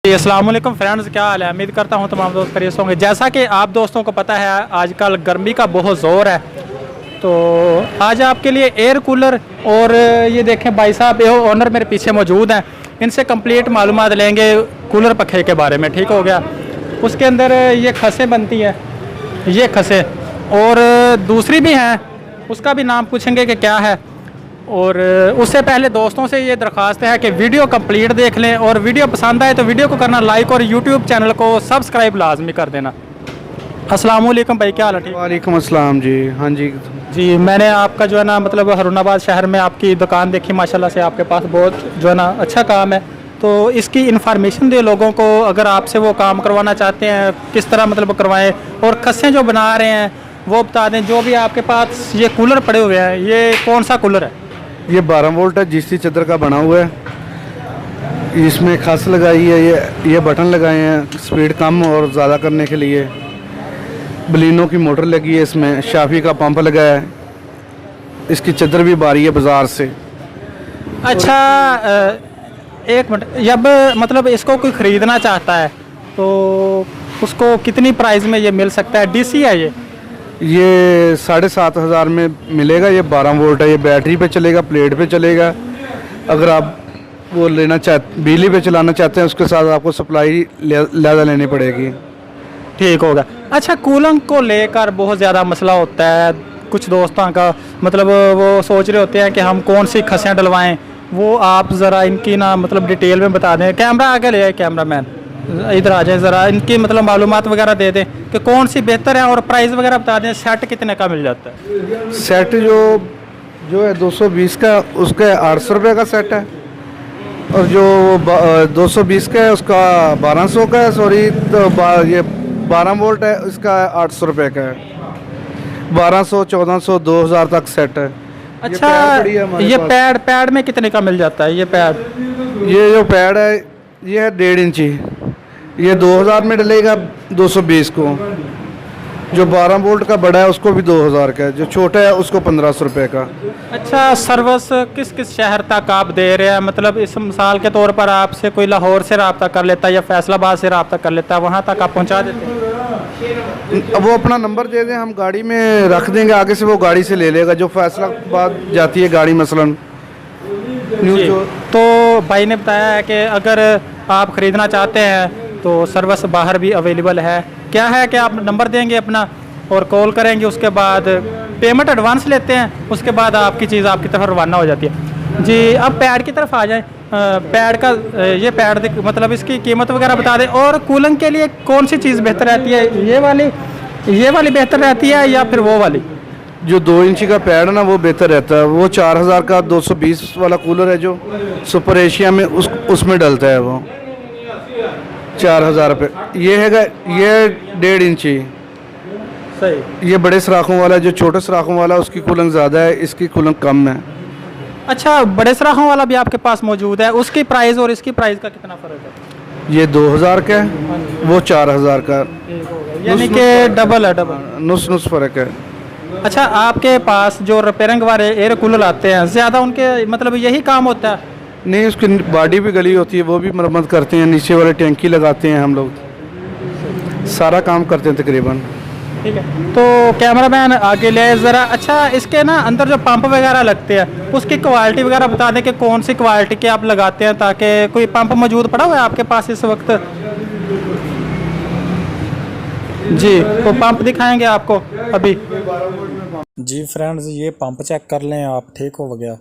अस्सलाम वालेकुम फ्रेंड्स, क्या हाल है। उम्मीद करता हूँ तमाम दोस्त खैरियत होंगे। जैसा कि आप दोस्तों को पता है आजकल गर्मी का बहुत ज़ोर है, तो आज आपके लिए एयर कूलर और ये देखें भाई साहब, ये ओनर मेरे पीछे मौजूद हैं। इनसे कंप्लीट मालूमात लेंगे कूलर पंखे के बारे में। ठीक हो गया। उसके अंदर ये खसें बनती हैं, ये खसें, और दूसरी भी हैं, उसका भी नाम पूछेंगे कि क्या है। और उससे पहले दोस्तों से ये दरख्वास्त है कि वीडियो कंप्लीट देख लें, और वीडियो पसंद आए तो वीडियो को करना लाइक, और यूट्यूब चैनल को सब्सक्राइब लाजमी कर देना। अस्सलाम वालेकुम भाई, क्या हाल है। ठीक। वालेकुम अस्सलाम जी। हाँ जी जी, मैंने आपका जो है ना मतलब हारुनाबाद शहर में आपकी दुकान देखी, माशाल्लाह से आपके पास बहुत जो है ना अच्छा काम है। तो इसकी इन्फॉर्मेशन दे लोगों को, अगर आपसे वो काम करवाना चाहते हैं किस तरह मतलब करवाएं, और खस्सें जो बना रहे हैं वो बता दें। जो भी आपके पास ये कूलर पड़े हुए हैं, ये कौन सा कूलर है। ये 12 वोल्ट है, जीसी चद्दर का बना हुआ है। इसमें खास लगाई है, ये बटन लगाए हैं स्पीड कम और ज़्यादा करने के लिए। बलिनो की मोटर लगी है, इसमें शाफी का पंप लगा है। इसकी चद्दर भी बारी है बाज़ार से। अच्छा, एक मिनट, जब मतलब इसको कोई ख़रीदना चाहता है तो उसको कितनी प्राइस में ये मिल सकता है। डीसी है ये 7,500 में मिलेगा। ये 12 वोल्ट है, ये बैटरी पे चलेगा, प्लेट पे चलेगा। अगर आप वो लेना बिजली पे चलाना चाहते हैं, उसके साथ आपको सप्लाई ज़्यादा लेनी पड़ेगी। ठीक होगा। अच्छा, कूलिंग को लेकर बहुत ज़्यादा मसला होता है कुछ दोस्तों का, मतलब वो सोच रहे होते हैं कि हम कौन सी खसें डलवाएं। वो आप ज़रा इनकी ना मतलब डिटेल में बता दें। कैमरा आगे ले आए, कैमरा मैन इधर आ जाए, ज़रा इनकी मतलब मालूमात वगैरह दे दें कि कौन सी बेहतर है, और प्राइस वगैरह बता दें। सेट कितने का मिल जाता है। सेट जो है 220 का, उसका 800 रुपये का सेट है। और जो 220 का है उसका 1200 का है। सॉरी, तो ये 12 वोल्ट है, इसका 800 रुपये का है। 1200, 1400, 2000 तक सेट है। अच्छा, ये पैड में कितने का मिल जाता है। ये जो पैड है ये है 1.5 इंची। ये 2000 में डलेगा 220 को। जो 12 वोल्ट का बड़ा है उसको भी 2000 का है। जो छोटा है उसको 1500 रुपये का। अच्छा, सर्विस किस किस शहर तक आप दे रहे हैं। मतलब इस मिसाल के तौर पर आपसे कोई लाहौर से रब्ता कर लेता है या फैसलाबाद से रब्ता कर लेता है, वहाँ तक आप पहुँचा देते हैं। अब वो अपना नंबर दे दें, हम गाड़ी में रख देंगे, आगे से वो गाड़ी से ले लेगा। जो फैसलाबाद जाती है गाड़ी मसलन तो भाई ने बताया है कि अगर आप ख़रीदना चाहते हैं तो सर्विस बाहर भी अवेलेबल है। क्या है कि आप नंबर देंगे अपना और कॉल करेंगे, उसके बाद पेमेंट एडवांस लेते हैं, उसके बाद आपकी चीज़ आपकी तरफ रवाना हो जाती है। जी, अब पैड की तरफ आ जाएं। पैड का ये पैड मतलब इसकी कीमत वगैरह बता दें, और कूलिंग के लिए कौन सी चीज़ बेहतर रहती है। ये वाली बेहतर रहती है या फिर वो वाली। जो 2 इंची का पैड है ना, वो बेहतर रहता है। वो 4000 का 220 वाला कूलर है जो सुपर एशिया में उसमें डलता है, वो 4000 रुपये। ये है, ये 1.5 इंची सही। ये बड़े सराखों वाला है। जो छोटे सराखों वाला उसकी कूलिंग ज़्यादा है, इसकी कूलिंग कम है। अच्छा, बड़े सराखों वाला भी आपके पास मौजूद है। उसकी प्राइस और इसकी प्राइस का कितना फ़र्क है। ये 2000 का है, वो 4000 का, यानी कि डबल है। डबल नुस फ़र्क है। अच्छा, आपके पास जो रिपेयरिंग वाले एयर कूलर आते हैं, ज़्यादा उनके मतलब यही काम होता है। नहीं, उसकी बॉडी भी गली होती है, वो भी मरम्मत करते हैं। नीचे वाले टैंकी लगाते हैं, हम लोग सारा काम करते हैं तकरीबन। ठीक है, तो कैमरामैन आगे ले ज़रा। अच्छा, इसके ना अंदर जो पंप वगैरह लगते हैं उसकी क्वालिटी वगैरह बता दें कि कौन सी क्वालिटी के आप लगाते हैं, ताकि कोई पंप मौजूद पड़ा हुआ है आपके पास इस वक्त। जी, तो पंप दिखाएंगे आपको अभी। जी फ्रेंड्स, ये पंप चेक कर लें आप। ठीक हो गया।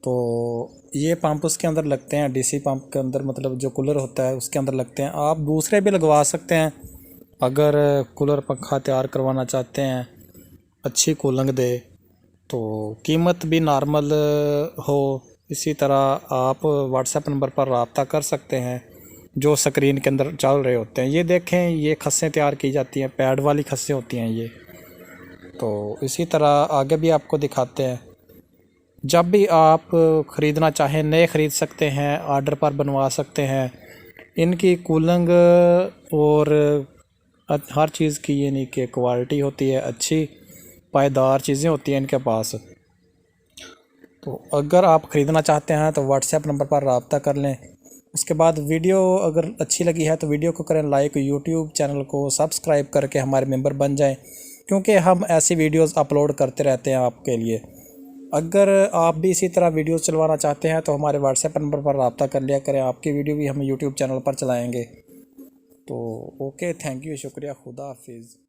तो ये पंप उसके अंदर लगते हैं, डीसी पंप के अंदर, मतलब जो कूलर होता है उसके अंदर लगते हैं। आप दूसरे भी लगवा सकते हैं अगर कूलर पंखा तैयार करवाना चाहते हैं, अच्छी कूलिंग दे, तो कीमत भी नॉर्मल हो। इसी तरह आप व्हाट्सएप नंबर पर रब्ता कर सकते हैं जो स्क्रीन के अंदर चल रहे होते हैं। ये देखें, ये खस्सें तैयार की जाती हैं, पैड वाली खस्सें होती हैं ये। तो इसी तरह आगे भी आपको दिखाते हैं। जब भी आप ख़रीदना चाहें नए ख़रीद सकते हैं, ऑर्डर पर बनवा सकते हैं। इनकी कूलिंग और हर चीज़ की यानी कि क्वालिटी होती है, अच्छी पायदार चीज़ें होती हैं इनके पास। तो अगर आप ख़रीदना चाहते हैं तो व्हाट्सएप नंबर पर रब्ता कर लें। उसके बाद वीडियो अगर अच्छी लगी है तो वीडियो को करें लाइक, यूट्यूब चैनल को सब्सक्राइब करके हमारे मेंबर बन जाएं, क्योंकि हम ऐसी वीडियोस अपलोड करते रहते हैं आपके लिए। अगर आप भी इसी तरह वीडियोस चलवाना चाहते हैं तो हमारे व्हाट्सएप नंबर पर रब्ता कर लिया करें, आपकी वीडियो भी हम यूट्यूब चैनल पर चलाएँगे। तो ओके, थैंक यू, शुक्रिया, खुदा हाफिज़।